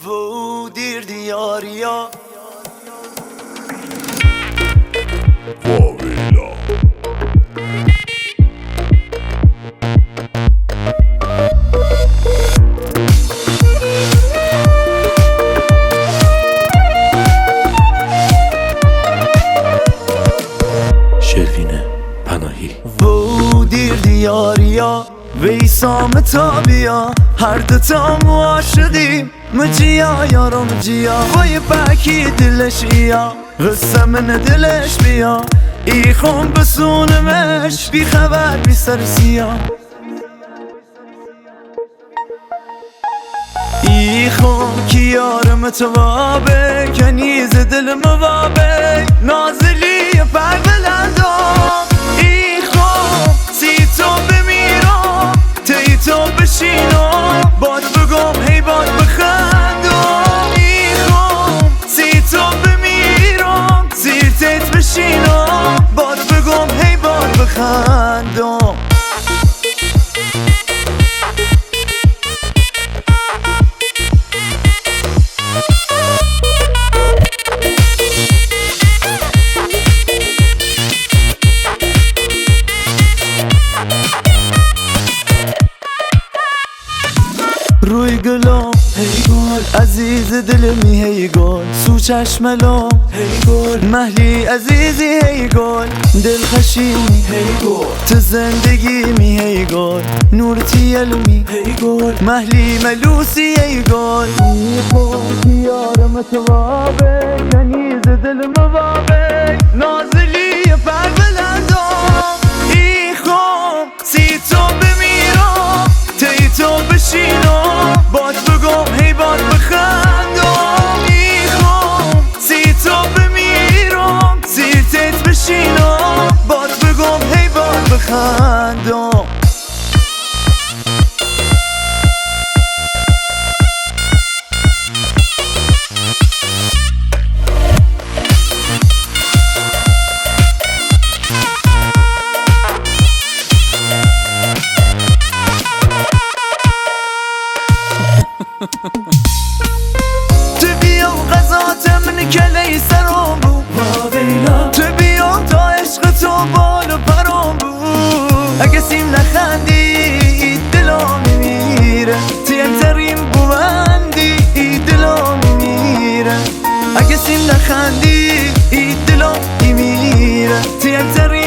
و دیر دیاریا واویلا شروین پناهی و دیر دیاریا ویسام تابیا هر دوتا معاشقیم مجیا یارو مجیا وای پاکی دلش ایا غصه من دلش بیا ای خون بسونمش بی خبر بی سر سیا ای خون کی یارم توابه کنیز دل موابه نازلی پر بلندم ای خون سی تو بمیرم تی تو بشینم باد بگم هی باد بخندم ای خون سی تو بمیرم زیر تیت بشینم باد بگم هی باد بخندم روی گلم هی گل عزیز دلمی هی گل سو چشملم هی گل محلی عزیزی هی گل دل خشیمی هی گل تو زندگی می هی گل نور تیلمی هی گل محلی ملوسی هی گل یارم توابه کنیز دل موابه نازلی پر بلندم ای خم سی تو بمیرم تی تو بشینم باد بگم هی باد بخندم ای خم سی تو بمیرم زیر تیت بشینم باد بگم هی باد بخندم تو بیام غذات من کلی سرام بو تو بیام تا عشق تو بال و پرام بو اگه سیم نخندی دلام میمیره تیم ترین بوندی دلام میمیره اگه سیم نخندی دلام میمیره تیم ترین